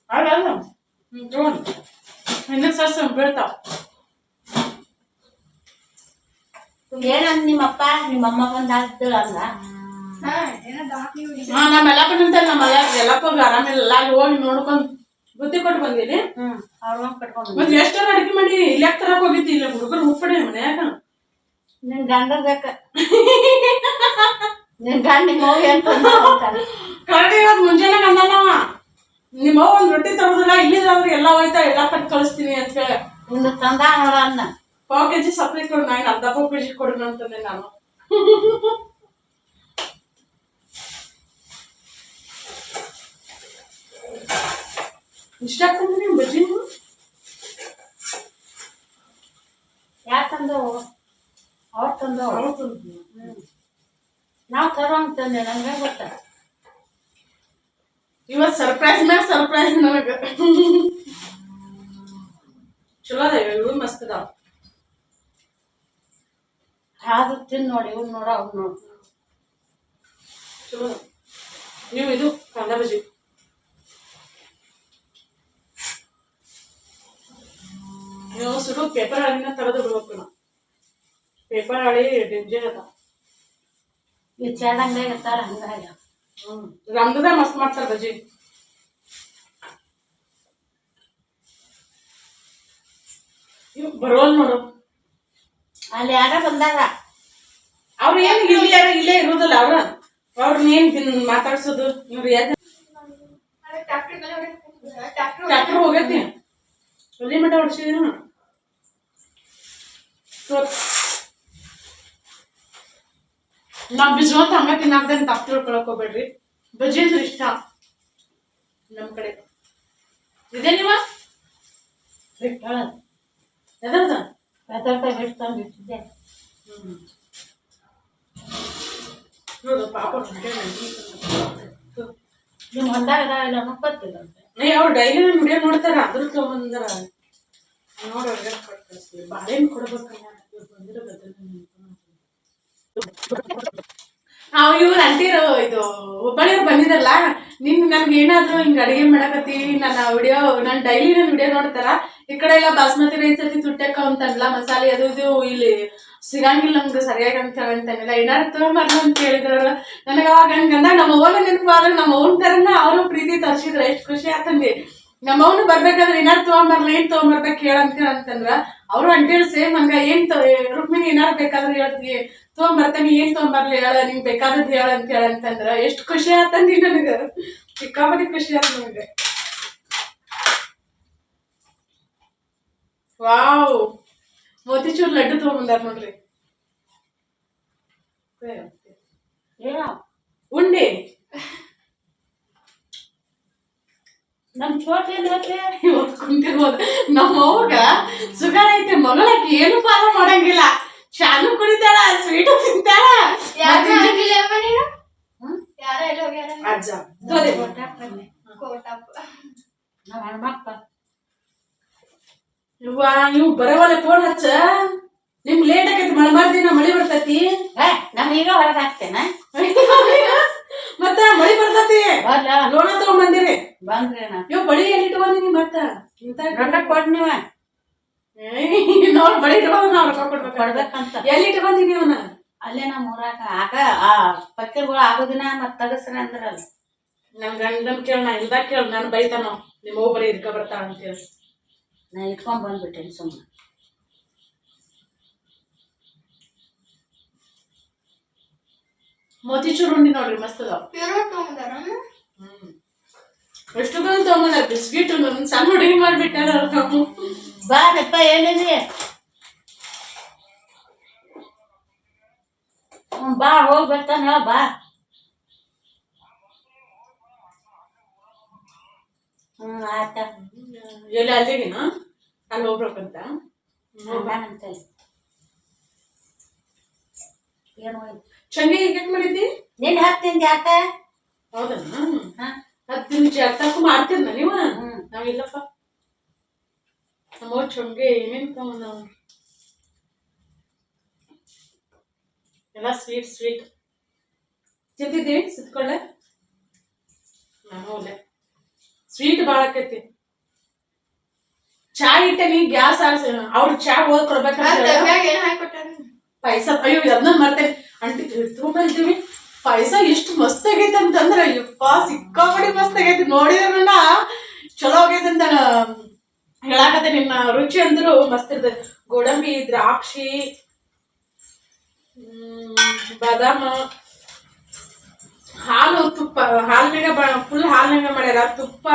ಅಲ್ಲ ಅಲ್ಲ ತಗೊಂಡು ಹಿಂದಕ್ಕೆ ಸಸ್ ಬೀಳ್ತಾವ ಏನಂದ್ ನಿಮ್ಮಪ್ಪ ನಿಮ್ಮಮ್ಮ ಬಂದ ಅಂದ ನಮ್ಮ ಎಲ್ಲಪ್ಪ ನಿಂತಲ್ಲ ನಮ್ಮ ಎಲ್ಲಪ್ಪ ಆರಾಮಿಲ್ಲ ಅಲ್ಲಿ ಹೋಗಿ ನೋಡ್ಕೊಂಡು ಬುತ್ತಿ ಕೊಟ್ಟು ಬಂದೀನಿ ಅವ್ರ ಕಟ್ಕೊಂಡು ಮತ್ತೆ ಎಷ್ಟರ ಅಡಿಗೆ ಮಾಡಿ ಇಲ್ಲಾಕ್ ತರಕ್ ಹೋಗಿದ್ದಿ ಇಲ್ಲ ಹುಡುಗರು ಉಪ್ಪಡೆ ಮನ್ಯಾಗ ನಿನ್ ಗಂಡ ಬೇಕ ನಿನ್ ಗಂಡ ನಿಮ್ಮ ಹೋಗಿ ಅಂತ ಕರೆಕ್ಟ್ ಇವತ್ತು ಮುಂಜಾನೆ ಅಂದವ ನಿಮ್ಮ ಅವ್ವ ಒಂದ್ ರೊಟ್ಟಿ ತರೋದಿಲ್ಲ ಇಲ್ಲಿದ್ರೆ ಎಲ್ಲ ಹೋಯ್ತಾ ಎಲ್ಲ ಕಟ್ ಕಳಿಸ್ತೀನಿ ಅಂತ ಹೇಳಿ ಇನ್ನು ತಂದ ನೋಡ ಅನ್ನ ಪಾವ್ ಕೆಜಿ ಸಪ್ರಿ ಕೊಡು ನಾನು ಅರ್ಧ ಪಾವ್ ಕೆಜಿ ಕೊಡು ಅಂತಂದೆ ನಾನು ಇಷ್ಟ ಆಗ್ತಂದ್ರೆ ನೀವು ಬಜ್ಜಿ ಯಾಕೆ ತಂದವು ಅವ್ರು ತಂದವು ನಾವು ತರೋಂಗ್ ತಂದೆ ನಂಗೆ ಗೊತ್ತ ಇವತ್ತು ಸರ್ಪ್ರೈಸ್ ಮ್ಯಾಗ ಸರ್ಪ್ರೈಸ್ ನನಗೆ ಚಲೋ ಅದ ಇವು ಮಸ್ತ್ ಅದಾವ ಹಾದು ತಿಂದು ನೋಡಿ ಇವ್ನು ನೋಡ ಅವ್ನು ನೋಡಿ ಚಲೋ ನೀವು ಇದು ಕಾಂದ ಬಜ್ಜಿ ನೀವು ಸುಡು ಪೇಪರ್ ಹಾಳಿನ ತೆಗೆದು ಬಿಡ್ಬೇಕು ನಾವು ಪೇಪರ್ ಹಾಳಿ ಡೇಂಜರ್ ಅದ ಈ ಚಾಡಂಗಾಗ ಇರ್ತಾರ ಹಂಗಾಗ ರಂಗದ ಮಸ್ತ್ ಮಾಡ್ತಾರ ಬಜ್ಜಿ ಬರೋಲ್ ನೋಡು ಅಲ್ಲಿ ಯಾರ ಬಂದಾಗ ಅವ್ರು ಏನ್ ಇಲ್ಲೇ ಇರುದಿಲ್ಲ ಅವ್ರನ್ನ ಏನ್ ಮಾತಾಡ್ಸೋದು ಇವ್ರು ಯಾಕೆ ಟ್ಯಾಕ್ಟರ್ ಹೋಗೈತಿ ಎಲ್ಲಿ ಮಟ್ಟ ಹೊಡ್ಸಿದೀನ ನಾವ್ ಬಿಸ್ಕೊಂತ ಹಂಗ ತಿನ್ನಾಕ್ದಂಗ ತಪ್ಪು ತಿಳ್ಕೊಳಕ್ ಹೋಗ್ಬೇಡ್ರಿ ಬಜ್ಜಿ ಅಂದ್ರೆ ಇಷ್ಟ ನಮ್ ಕಡೆ ಇದೆ ನೀವ ಎದರ್ದ ಬಿಟ್ಟು ತಂದಿಟ್ಟಿದ್ದೆ ನೋಡು ಪಾಪ ನಿಮ್ ಹೊಲ್ದಾಗ ಅದಾವೆಲ್ಲ ಗೊತ್ತಿಲ್ಲಂತೆ ಅವ್ರು ಡೈಲಿ ವಿಡಿಯೋ ನೋಡ್ತಾರ ಅದ್ರ ತಗೊಂಡ್ರ ನೋಡಿ ಕಳಿಸ್ತೀವಿ ಬಾಳೆಹಣ್ಣು ಕೊಡ್ಬೇಕಲ್ಲ ಬಂದಿರೋ ನಾವು ಇವ್ರು ಅಂತೀರು ಇದು ಹುಬ್ಬಳ್ಳಿಯವ್ರು ಬಂದಿದ್ದಲ್ಲ ನನ್ಗೆ ಏನಾದ್ರು ಹಿಂಗ ಅಡಿಗೆ ಮಾಡಕತ್ತೀವಿ ನಾನು ಡೈಲಿ ವಿಡಿಯೋ ನೋಡ್ತಾರ ಈ ಕಡೆ ಎಲ್ಲ ಬಾಸ್ಮತಿ ರೈಸ್ ಐತಿ ತುಟ್ಟಕ್ಕ ಅಂತಲ್ಲ ಮಸಾಲೆ ಅದು ಇದು ಇಲ್ಲಿ ಸಿಗಂಗಿಲ್ಲ ನಮ್ಗೆ ಸರಿಯಾಗಿ ಅಂತ ಹೇಳಂತಾನಿಲ್ಲ ಏನಾರು ತಗೊಂಬರ್ಲ ಅಂತ ಹೇಳಿದ್ರಲ್ಲ ನನಗೆ ಅವಾಗ ಹಂಗಂದ ನಮ್ಮ ಅವ್ವನ ನೆನಪಾದ್ರೆ ನಮ್ಮ ಅವ್ನ ತರನ ಅವರು ಪ್ರೀತಿ ತರ್ಸಿದ್ರ ಎಷ್ಟು ಖುಷಿ ಆತಂದಿ ನಮ್ಮ ಅವ್ನು ಬರ್ಬೇಕಾದ್ರೆ ಏನಾರು ತಗೊಂಬರ್ಲ ಏನ್ ತಗೊಂಬರ್ಬೇಕು ಹೇಳಂತಂದ್ರ ಅವ್ರು ಅಂಟೇಳಿ ಸೇಮ್ ಹಂಗ ರುಕ್ಮಿಣಿ ಏನಾರು ಬೇಕಾದ್ರೆ ಹೇಳ್ತಿ ತಗೊಂಬರ್ತಾನೆ ಏನ್ ತಗೊಂಬರ್ಲಿ ಹೇಳ ನಿಂಗೆ ಬೇಕಾದದ್ ಹೇಳ ಅಂತ ಹೇಳಂತಂದ್ರ ಎಷ್ಟು ಖುಷಿ ಆತಂದಿ ನನಗ ಸಿಕ್ಕಾಪಟ್ಟಿ ಖುಷಿ ಆತ ನನಗೆ ವಾವ್ ಮೋತಿಚೂರ್ ಲಡ್ಡು ತಗೊಂಬಂದಾರ ನೋಡ್ರಿ ಉಂಡೆ ನಮ್ ಚೋಟ್ ಇವತ್ತು ಕುಂತಿರ್ಬೋದು ನಮ್ಮ ಅವ್ಗ ಸುಗರ್ ಐತೆ ಮಗಳಾಕಿ ಏನು ಫಾಲೋ ಮಾಡಂಗಿಲ್ಲ ಚಾಲು ಕುಡಿತಾಳ ಸ್ವೀಟು ತಿಂತಾಳ ಅಜ್ಜ ನಮ್ಮ ಹೆಣ್ಮಕ್ಳ ನೀವು ಬರವಲ್ಲ ಫೋನ್ ಹಚ್ಚ ನಿಮ್ ಲೇಟ್ ಆಗೈತಿ ಮಳೆ ಮಳಿ ಬರ್ತೈತಿ ನಮ್ ಈಗ ಹೊರಗೆ ಹಾಕ್ತೇನ ಮತ್ತ ಮಳಿ ಬರ್ತೈತಿ ಲೋಣ ತಗೊಂಡ್ ಬಂದಿರಿ ಬಂದ್ರಿ ಇವ್ ಬಳಿ ಎಲ್ಲಿ ಇಟ್ಕೊಂದಿನಿ ಮತ್ತ ರೊಕ್ಕ ಕೊಡ್ ನೀವ ನೋಡ್ ಬಳಿ ಇಟ್ಕೊಂಡ್ ನಾವ್ ರೊಕ್ಕ ಕೊಡ್ಬೇಕಂತ ಎಲ್ಲಿ ಇಟ್ಕೊಂದಿನಿ ಅವನ ಅಲ್ಲೇ ನಮ್ಮ ಊರಾಗ ಆಗ ಆ ಪಕ್ಕಿರ್ಗಳು ಆಗೋದಿನ ಮತ್ ತಗಸ್ರಿ ಅಂದ್ರಲ್ಲ ನಮ್ ಗಂಡನ್ ಕೇಳ ನಾ ಇಲ್ದಾಗ ಕೇಳ ನಾನು ಬೈತಾನ ನಿಮ್ಮ ಅವ್ವ ಬರೀ ಇದ್ಕ ಬರ್ತಾಳ ಅಂತೇಳಿ ನಾ ಇಟ್ಕೊಂಡ್ ಬಂದ್ಬಿಟ್ಟೇನಿ ಸುಮ್ಮನೆ ಮೋತಿಚೂರ್ ಉಂಡಿ ನೋಡ್ರಿ ಮಸ್ತ್ ಅದಾವ ಎಷ್ಟು ಬಂದು ತಗೊಂಬಂದ ಬಿಸ್ಕಿಟ್ ಸಣ್ಣ ಹುಡುಗಿ ಮಾಡ್ಬಿಟ್ಟಾರ ಬಾರಪ್ಪ ಏನಿದೆ ಬಾ ಹೋಗಿ ಬರ್ತಾನ ಬಾ ಆಯ್ತ ಎಲ್ಲಿ ಅಲ್ಲಿಗಿನ ಅಲ್ಲಿ ಹೋಗ್ಬೇಕಂತ ಏನು ಚಂಗಿ ಹೇಗೆ ಮಾಡಿದ್ದಿ ನಿನ್ ಹತ್ತಿಂದ ಯಾಕ ಹೌದಾ 10 ನಿಮಿಷ ಅರ್ಥಕ್ಕೂ ಮಾಡ್ತೀರ ನೀವು ನಾವಿಲ್ಲಪ್ಪ ನಮ್ಮ ಚೊಂಗೆ ಏನೇನ್ ತಗೊಂಡ್ ಎಲ್ಲ ಸ್ವೀಟ್ ಸ್ವೀಟ್ ತಿಂತಿದ್ದೀವಿ ಸಿತ್ಕೊಳ್ಳೆ ನಾನು ಒಳ್ಳೆ ಸ್ವೀಟ್ ಭಾಳ ಆಕೈತಿ ಚಾ ಇಟ್ಟನಿ ಗ್ಯಾಸ್ ಅವ್ರ ಚಾ ಹೋದ್ ಕೊಡ್ಬೇಕಂತ ಪಾಯಸ ಅಯ್ಯೋ ಅದನ್ನ ಮರ್ತೇನೆ ಅಂಟಿ ತಗೊಂಡಿದ್ದೀವಿ ಪಾಯಸ ಎಷ್ಟು ಮಸ್ತ್ ಆಗೈತೆ ಅಂತಂದ್ರ ಯಪ್ಪ ಸಿಕ್ಕಾಪಡಿ ಮಸ್ತ್ ಆಗೈತಿ ನೋಡಿದ್ರನ್ನ ಚಲೋ ಆಗೈತೆ ಅಂತ ಹೇಳಾಕತ್ತೆ ನಿನ್ನ ರುಚಿ ಅಂದ್ರು ಮಸ್ತ್ ಇರ್ತದೆ ಗೋಡಂಬಿ ದ್ರಾಕ್ಷಿ ಬಾದಾಮ ಹಾಲು ತುಪ್ಪ ಹಾಲಿನಾಗ ಫುಲ್ ಹಾಲಿನಾಗ ಮಾಡ್ಯಾರ ತುಪ್ಪ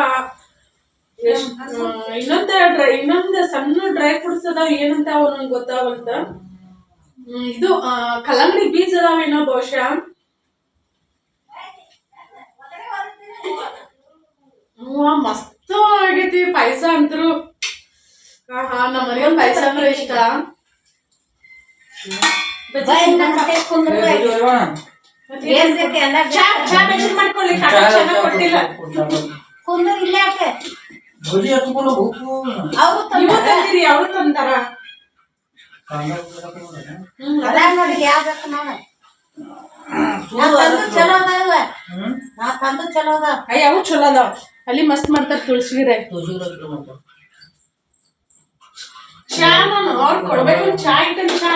ಇನ್ನೊಂದ್ ಸಣ್ಣ ಡ್ರೈ ಫ್ರೂಟ್ಸ್ ಅದಾವ ಏನಂತ ಅವ ನಂಗೆ ಗೊತ್ತಾಗಂತ ಇದು ಕಲ್ಲಂಗಡಿ ಬೀಜ ಅದಾವೇನೋ ಬಹುಶಃ ಮಸ್ತ್ ಆಗೈತಿ ಪಾಯಸ ಅಂತರು ನಮ್ಮ ಮನೆಯೊಂದು ಪಾಯಸ ಅಂದ್ರೆ ಇಷ್ಟ ಮಾಡ್ಕೊಳ್ಳಿ ಕೊಟ್ಟಿಲ್ಲ ಅವ್ರು ತಂದಾರ ಅವು ಚಲೋ ಅದಾವ ಅಲ್ಲಿ ಮಸ್ತ್ ಮಾಡ್ತಾರ ತುಳಸಿಗಿರೆ ಚಾ ನಾನು ಅವ್ರು ಕೊಡ್ಬೇಕು ಚಾ ಇಟ್ಟು ಚಾ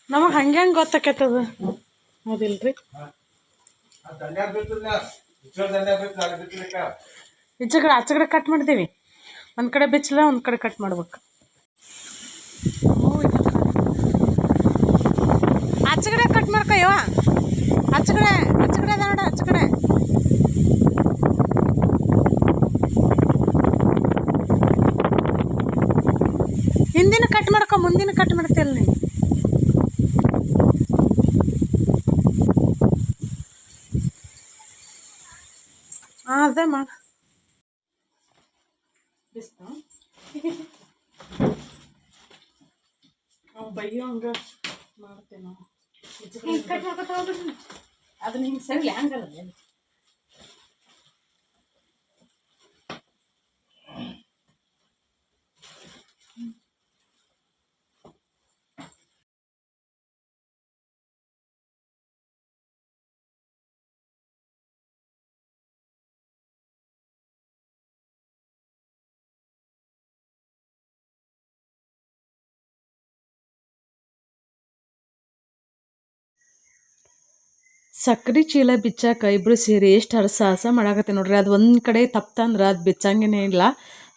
ನಮಗ್ ಹಂಗ್ಯಾಂಗ ಗೊತ್ತಾಕೈತದ ಹೌದಿಲ್ರಿ ಈಚೆ ಆಚೆ ಕಡೆ ಕಟ್ ಮಾಡ್ತೀವಿ ಒಂದ್ ಕಡೆ ಬಿಚ್ಚಲ ಒಂದ್ ಕಡೆ ಕಟ್ ಮಾಡ್ಬೇಕು ಆಚೆ ಕಡೆ ಕಟ್ ಮಾಡ್ಕೊ ಯವ್ವ ಆಚೆ ಕಡೆ ಅದ ನೋಡ ಆಚೆ ಕಡೆ ಹಿಂದಿನ ಕಟ್ ಮಾಡ್ಕೊ ಮುಂದಿನ ಕಟ್ ಮಾಡ್ತಿಲ್ಲ ನೀನು ಅದೇ ಮಾಡ ಬೈಯೋ ಹಂಗ ಮಾಡ್ತೇವೆ ನಾವು ಅದನ್ನ ಹಿಂಗೆ ಸರಿ ಹಂಗಲ್ಲ ಸಕ್ರೆ ಚೀಲ ಬಿಚ್ಚಾಕ ಇಬ್ಬರು ಸೇರಿ ಎಷ್ಟು ಸಾಹಸ ಮಾಡಾಕತ್ತಿ ನೋಡ್ರಿ ಅದು ಒಂದು ಕಡೆ ತಪ್ಪಂದ್ರೆ ಅದು ಬಿಚ್ಚಂಗೇ ಇಲ್ಲ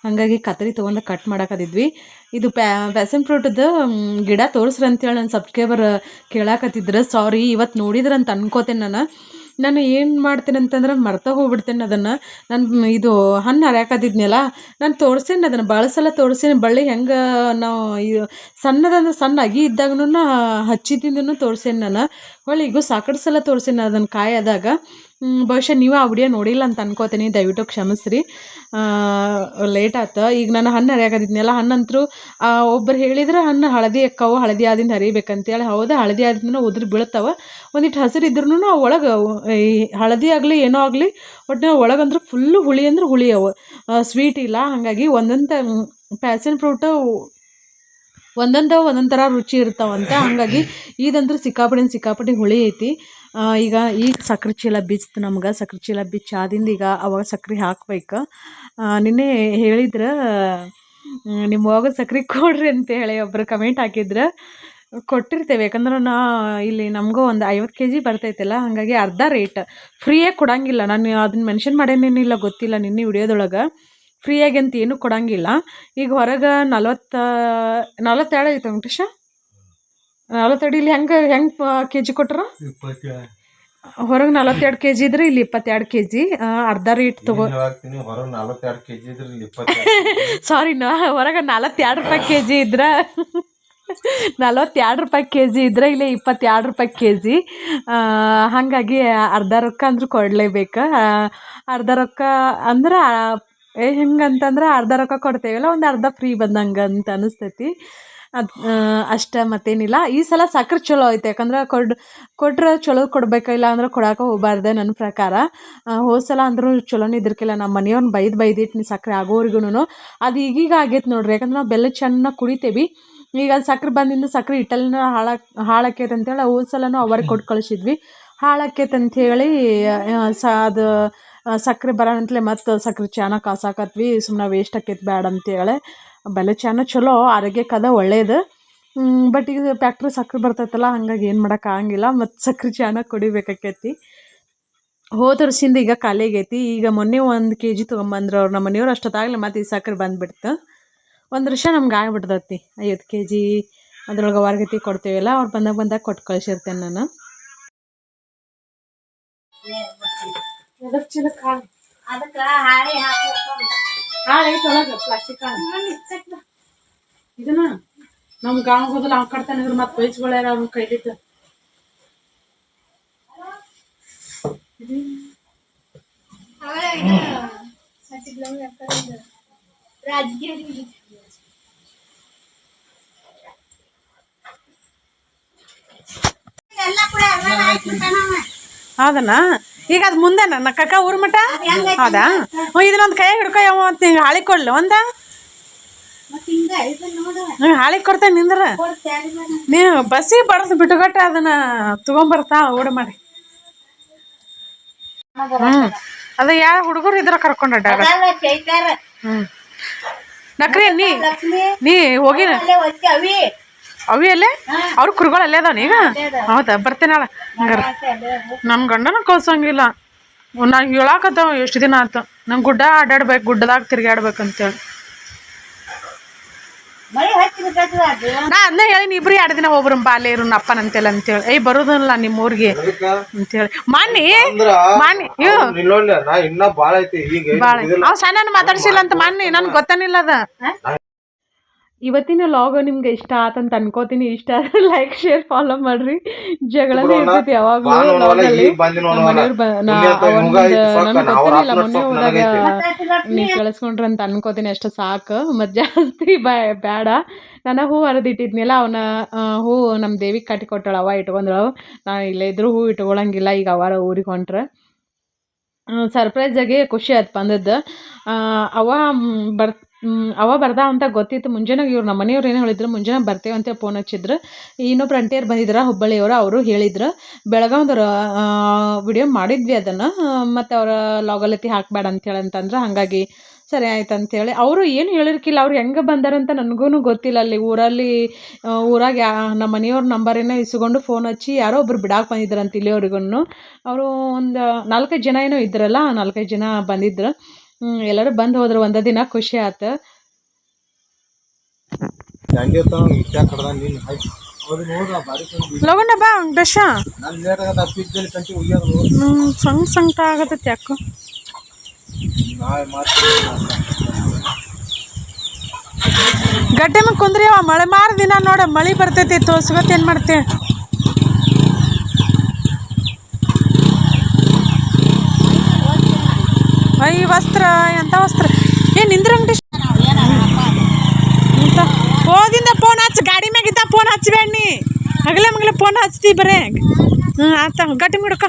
ಹಾಗಾಗಿ ಕತ್ತರಿ ತೊಗೊಂಡು ಕಟ್ ಮಾಡಾಕತ್ತಿದ್ವಿ ಇದು ಪ್ಯಾಸನ್ ಫ್ರೂಟದ ಗಿಡ ತೋರಿಸ್ರಿ ಅಂತೇಳಿ ನನ್ನ ಸಬ್ಸ್ಕ್ರೈಬರ್ ಕೇಳಾಕತ್ತಿದ್ರು ಸಾರಿ ಇವತ್ತು ನೋಡಿದ್ರೆ ಅಂತ ಅನ್ಕೋತೇನೆ ನಾನು ಏನು ಮಾಡ್ತೇನೆ ಅಂತಂದ್ರೆ ಮರ್ತಾ ಹೋಗ್ಬಿಡ್ತೇನೆ ಅದನ್ನು ನಾನು ಇದು ಹಣ್ಣು ಹರಿಯಾಕತ್ತಿದ್ನಲ್ಲ ನಾನು ತೋರಿಸೇನೆ ಅದನ್ನು ಭಾಳ ಸಲ ತೋರಿಸೇನೆ ಬಳ್ಳಿ ಹೆಂಗೆ ನಾವು ಸಣ್ಣದಂದ್ರೆ ಸಣ್ಣ ಅಗಿ ಇದ್ದಾಗೂ ಹಚ್ಚಿದ್ದನ್ನು ತೋರಿಸೇನೆ ನಾನು ಹೊಳ್ಳಿಗೂ ಸಾಕಷ್ಟು ಸಲ ತೋರಿಸೇನೆ ಅದನ್ನು ಕಾಯಿ ಆದಾಗ ಬಹುಶಃ ನೀವು ಆ ವಿಡಿಯೋ ನೋಡಿಲ್ಲ ಅಂತ ಅನ್ಕೋತೀನಿ ದಯವಿಟ್ಟು ಕ್ಷಮಿಸ್ರಿ ಲೇಟ್ ಆಯ್ತು ಈಗ ನಾನು ಹಣ್ಣು ಹರಿಯಾಕತ್ತಿದ್ನಲ್ಲ ಹಣ್ಣಂತರೂ ಒಬ್ಬರು ಹೇಳಿದ್ರೆ ಹಣ್ಣು ಹಳದಿ ಅಕ್ಕವು ಹಳದಿ ಆದಿಂದ ಹರಿಬೇಕಂತೇಳಿ ಹೌದಾ ಹಳದಿ ಆದಿಂದ ಉದುರು ಬೀಳ್ತಾವೆ ಒಂದಿಟ್ಟು ಹಸಿರು ಇದ್ರೂ ಅವು ಒಳಗೆ ಈ ಹಳದಿ ಆಗಲಿ ಏನೋ ಆಗಲಿ ಒಟ್ಟು ಒಳಗಂದ್ರೆ ಫುಲ್ಲು ಹುಳಿ ಅಂದ್ರೆ ಹುಳಿ ಅವು ಸ್ವೀಟ್ ಇಲ್ಲ ಹಾಗಾಗಿ ಒಂದೊಂದು ಪ್ಯಾಷನ್ ಫ್ರೂಟು ಒಂದೊಂದು ಥರ ರುಚಿ ಇರ್ತಾವಂತೆ ಹಾಗಾಗಿ ಇದಂದ್ರೆ ಸಿಕ್ಕಾಪಟ್ಟೆ ಹುಳಿ ಐತಿ ಈಗ ಸಕ್ರೆ ಚೀಲ ಬಿಚ್ತು ನಮ್ಗೆ ಸಕ್ರೆ ಚೀಲ ಬಿಚ್ಚಿ ಆದಿಂದ ಈಗ ಅವಾಗ ಸಕ್ರೆ ಹಾಕ್ಬೇಕು ನಿನ್ನೆ ಹೇಳಿದ್ರೆ ನಿಮ್ಮ ಹೋಗೋ ಸಕ್ರೆ ಕೊಡ್ರಿ ಅಂತ ಹೇಳಿ ಒಬ್ಬರು ಕಮೆಂಟ್ ಹಾಕಿದ್ರೆ ಕೊಟ್ಟಿರ್ತೇವೆ ಯಾಕಂದ್ರೆ ಇಲ್ಲಿ ನಮಗೂ ಒಂದು 50 kg ಬರ್ತೈತಲ್ಲ ಹಾಗಾಗಿ ಅರ್ಧ ರೇಟ್ ಫ್ರೀಯಾಗಿ ಕೊಡೋಂಗಿಲ್ಲ ನಾನು ಅದನ್ನ ಮೆನ್ಷನ್ ಮಾಡೇನೇನಿಲ್ಲ ಗೊತ್ತಿಲ್ಲ ನಿನ್ನೆ ವಿಡಿಯೋದೊಳಗೆ ಫ್ರೀಯಾಗಿ ಅಂತ ಏನೂ ಕೊಡೋಂಗಿಲ್ಲ ಈಗ ಹೊರಗೆ 42 ಐತೆ ವೆಂಕಟೇಶ 42 ಇಲ್ಲಿ ಹೆಂಗೆ ಕೆ ಜಿ ಕೊಟ್ರ ಹೊರಗೆ 42 kg ಇದ್ರೆ ಇಲ್ಲಿ 22 kg ಅರ್ಧ ರೇಟ್ ತಗೋ ಸಾರಿ ಹೊರಗೆ 42 ರೂಪಾಯಿ kg ಇದ್ರೆ 42 ರೂಪಾಯಿ kg ಇದ್ರೆ ಇಲ್ಲಿ 22 ರೂಪಾಯಿ kg ಹಾಗಾಗಿ ಅರ್ಧ ರೊಕ್ಕ ಅಂದ್ರೂ ಕೊಡಲೇಬೇಕು ಅರ್ಧ ರೊಕ್ಕ ಅಂದ್ರೆ ಹೆಂಗಂತಂದ್ರೆ ಅರ್ಧ ರೊಕ್ಕ ಕೊಡ್ತೇವಲ್ಲ ಒಂದು ಅರ್ಧ ಫ್ರೀ ಬಂದಂಗೆ ಅಂತ ಅನಿಸ್ತೈತಿ. ಅದು ಅಷ್ಟೇ ಮತ್ತೇನಿಲ್ಲ. ಈ ಸಲ ಸಕ್ರೆ ಚಲೋ ಐತೆ, ಯಾಕಂದ್ರೆ ಕೊಟ್ರೆ ಚಲೋ ಕೊಡ್ಬೇಕು, ಇಲ್ಲ ಅಂದ್ರೆ ಕೊಡೋಕೆ ಹೋಗಬಾರ್ದೆ ನನ್ನ ಪ್ರಕಾರ. ಹೋದ ಸಲ ಅಂದರೂ ಚಲೋನೇ ಇದ್ರಕ್ಕಿಲ್ಲ, ನಮ್ಮ ಮನೆಯವ್ರನ್ನ ಬೈದಿಟ್ಟು ಸಕ್ರೆ ಆಗೋರ್ಗು ಅದು ಈಗೀಗ ಆಗೈತೆ ನೋಡ್ರಿ. ಯಾಕಂದ್ರೆ ನಾವು ಬೆಲ್ಲ ಚೆನ್ನಾಗಿ ಕುಡಿತೇವೆ. ಈಗ ಅದು ಸಕ್ರೆ ಬಂದಿಂದ ಸಕ್ರೆ ಇಟ್ಟಲ್ಲಿನ ಹಾಳಾಕೈತೆ ಅಂತೇಳಿ ಹೋದ ಸಲನೂ ಅವ್ರಿಗೆ ಕೊಟ್ಟು ಕಳಿಸಿದ್ವಿ. ಹಾಳಾಕೈತೆ ಅಂಥೇಳಿ ಅದು ಸಕ್ರೆ ಬರೋಣಂತಲೇ ಮತ್ತು ಸಕ್ರೆ ಚಾನ ಕಾಸಾಕತ್ವಿ. ಸುಮ್ಮನೆ ವೇಸ್ಟ್ ಆಕೈತೆ ಬೇಡ ಅಂತೇಳಿ. ಬೆಲ್ಲ ಚಾನ ಚಲೋ, ಆರೋಗ್ಯಕ್ಕದ ಒಳ್ಳೇದು. ಬಟ್ ಈಗ ಫ್ಯಾಕ್ಟ್ರಿ ಸಕ್ರೆ ಬರ್ತೈತಲ್ಲ, ಹಂಗಾಗಿ ಏನು ಮಾಡೋಕ್ಕಾಗಂಗಿಲ್ಲ. ಮತ್ತು ಸಕ್ರೆ ಚಾನ ಕುಡಿಬೇಕಾಕೈತಿ. ಹೋದ ವರ್ಷದಿಂದ ಈಗ ಖಾಲಿ ಆಗೈತಿ. ಈಗ ಮೊನ್ನೆ 1 kg ತೊಗೊಂಬಂದ್ರು ಅವ್ರು ನಮ್ಮ ಮನೆಯವ್ರು. ಅಷ್ಟೊತ್ತಾಗಲಿ ಮತ್ತು ಈ ಸಕ್ರೆ ಬಂದುಬಿಡ್ತು. ಒಂದು ವರ್ಷ ನಮ್ಗೆ ಆಗ್ಬಿಡ್ತೈತಿ. 50 kg ಅದ್ರೊಳಗೆ ವಾರಗತಿ ಕೊಡ್ತೇವಲ್ಲ, ಅವ್ರು ಬಂದಾಗ ಕೊಟ್ಟು ಕಳಿಸಿರ್ತೇನೆ ನಾನು. ಅದಕ್ಕೆ ಹಾಳಿ ಹಾಕಿ ಪ್ಲಾಸ್ಟಿಕ್ ಇದನ್ನ ನಮ್ಮ ಗಾಂವ್ ಹೋದಲ್ಲ ಅವ್ನು ಕಟ್ತಾನೆ ಮತ್ತೆ ವಯಸ್ಸುಗಳ್ಯಾರ ಅವ್ನ ಕೈಲಿತ್ತು. ಹೌದಣ್ಣ, ಈಗ ಅದು ಮುಂದೆ ನನ್ನ ಕಕ್ಕ ಊರ್ ಮಠ ಹೌದಾ? ಇದನ್ನೊಂದು ಕೈ ಹಿಡ್ಕೊ ಯಾವ ಅಂತ ಹಿಂಗೆ ಹಾಳಿ ಕೊಡ್ಲಿ ಒಂದ ಹಾಳಿ ಕೊಡ್ತೇನೆ ನಿಂದ್ರ. ನೀವು ಬಸ್ಸಿಗೆ ಬಡದು ಬಿಟ್ಟುಗಟ್ಟ ಅದನ್ನ ತಗೊಂಬರ್ತಾ ಓಡ ಮಾಡಿ. ಅದ ಯಾವ ಹುಡುಗರು ಇದ್ರ ಕರ್ಕೊಂಡ ನಕ್ರಿ ನೀ ಹೋಗಿ ಅವಿ ಅಲ್ಲೇ ಅವ್ರ ಕುರುಗಳು ಅಲ್ಲೇ ಅದಾವ ಈಗ. ಹೌದಾ, ಬರ್ತೇನಲ್ಲ ಹಂಗಾರ. ನನ್ನ ಗಂಡನ ಕಳ್ಸಂಗಿಲ್ಲ. ನಾನು ಹೇಳಾಕತ್ತಾವ ಎಷ್ಟು ದಿನ ಆಯ್ತು ನಂಗೆ ಗುಡ್ಡ ಆಡಾಡ್ಬೇಕು, ಗುಡ್ಡದಾಗ ತಿರ್ಗಾಡ್ಬೇಕಂತೇಳಿ. ನಾ ಅದನ್ನ ಹೇಳಿ ಇಬ್ರು 2 ದಿನ ಹೋಗ್ಬ್ರ ಬಾಲೆ ಇರು ಅಪ್ಪನಂತೇಳಿ ಅಂತೇಳಿ. ಬರೋದಲ್ಲ ನಿಮ್ಮ ಊರಿಗೆ ಅಂತೇಳಿ ಮಾನಿ ಭಾಳ ಅವ್ ಸಣ್ಣ ಮಾತಾಡ್ಸಿಲ್ಲ ಅಂತ ಮಾನಿ ನನ್ಗೆ ಗೊತ್ತಾನಿಲ್ಲ ಅದ. ಇವತ್ತಿನ ಲಾಗ್ ನಿಮ್ಗೆ ಇಷ್ಟ ಆತಂತ ಅನ್ಕೋತೀನಿ. ಇಷ್ಟ ಆದ್ರೆ ಲೈಕ್ ಶೇರ್ ಫಾಲೋ ಮಾಡ್ರಿ. ಜಗಳನೇ ಇರ್ತೈತಿ ಯಾವಾಗಲೂ ಲಾಗಲ್ಲಿ. ಮನೆಯವ್ರು ನನಗೆ ಗೊತ್ತಿರಲಿಲ್ಲ, ಮೊನ್ನೆ ಹೋದಾಗ ನೀವು ಕಳಿಸ್ಕೊಂಡ್ರಿ ಅಂತ ಅನ್ಕೋತೀನಿ. ಅಷ್ಟು ಸಾಕು, ಮತ್ತು ಜಾಸ್ತಿ ಬೇಡ. ನಾನು ಹೂ ಹರಿದಿಟ್ಟಿದ್ನಿಲ್ಲ, ಅವನ ಹೂ ನಮ್ಮ ದೇವಿಗೆ ಕಟ್ಟಿ ಕೊಟ್ಟಳು, ಅವ ಇಟ್ಕೊಂಡ್ಳು. ನಾನು ಇಲ್ಲೇ ಇದ್ರೂ ಹೂ ಇಟ್ಕೊಳಂಗಿಲ್ಲ. ಈಗ ಅವರ ಊರಿಗೆ ಹೊಂಟ್ರೆ ಸರ್ಪ್ರೈಸಾಗಿ ಖುಷಿ ಆಯ್ತು ಬಂದದ್ದು. ಅವ ಬರ್ದ ಅಂತ ಗೊತ್ತಿತ್ತು ಮುಂಜಾನೆ. ಇವ್ರು ನಮ್ಮ ಮನೆಯವ್ರು ಏನು ಹೇಳಿದ್ರು, ಮುಂಜಾನೆ ಬರ್ತೇವೆ ಅಂತ ಫೋನ್ ಹಚ್ಚಿದ್ರು. ಇನ್ನೊಬ್ರು ಅಂಟಿಯರು ಬಂದಿದ್ರು ಹುಬ್ಬಳ್ಳಿಯವರು, ಅವರು ಹೇಳಿದ್ರು. ಬೆಳಗಾವ್ದವ್ರು ವಿಡಿಯೋ ಮಾಡಿದ್ವಿ ಅದನ್ನು, ಮತ್ತು ಅವರ ಲಾಗಲತಿ ಹಾಕಬೇಡ ಅಂತೇಳಿ ಅಂತಂದ್ರೆ, ಹಾಗಾಗಿ ಸರಿ ಆಯ್ತು ಅಂಥೇಳಿ. ಅವರು ಏನು ಹೇಳಿರ್ಕಿಲ್ಲ, ಅವ್ರು ಹೆಂಗೆ ಬಂದಾರಂತ ನನಗೂ ಗೊತ್ತಿಲ್ಲ. ಅಲ್ಲಿ ಊರಾಗ ನಮ್ಮ ಮನೆಯವ್ರ ನಂಬರೇನೋ ಇಸ್ಕೊಂಡು ಫೋನ್ ಹಚ್ಚಿ ಯಾರೋ ಒಬ್ರು ಬಿಡಾಕೆ ಬಂದಿದ್ರಂತ ಇಲ್ಲಿಯವ್ರಿಗೂ. ಅವರು ಒಂದು 4-5 ಜನ ಏನೋ ಇದ್ರಲ್ಲ, 4-5 ಜನ ಬಂದಿದ್ರು. ಎಲ್ಲರೂ ಬಂದು ಹೋದ್ರು. ಒಂದೇ ದಿನ ಖುಷಿ ಆಯ್ತು. ಲಗುನ ಬಾ ದಶ ಸಂಕಟ ಆಗತೈತಿ ಯಾಕೋ. ಗಡ್ಡೆ ಮೇಲೆ ಕುಂದ್ರಿ, ಮಳೆ ಮಾರ ದಿನ ನೋಡ ಮಳೆ ಬರ್ತೈತಿ. ತೋರ್ಸ್ಕೊತ ಏನು ಮಾಡ್ತೇವೆ. ಈ ವಸ್ತ್ರ ಎಂಥ ವಸ್ತ್ರ ನಿಂದ್ರ ಅಂಗಡಿ ಹೋದಿಂದ ಫೋನ್ ಹಚ್ಚಿ ಗಾಡಿ ಮ್ಯಾಗಿದ್ದ ಫೋನ್ ಹಚ್ಬೇಡಿ. ಹಗಲೇ ಮಗಲೇ ಫೋನ್ ಹಚ್ತಿ ಬರೇ. ಆತ ಗಟ್ಟಿ ಹಿಡ್ಕೊ.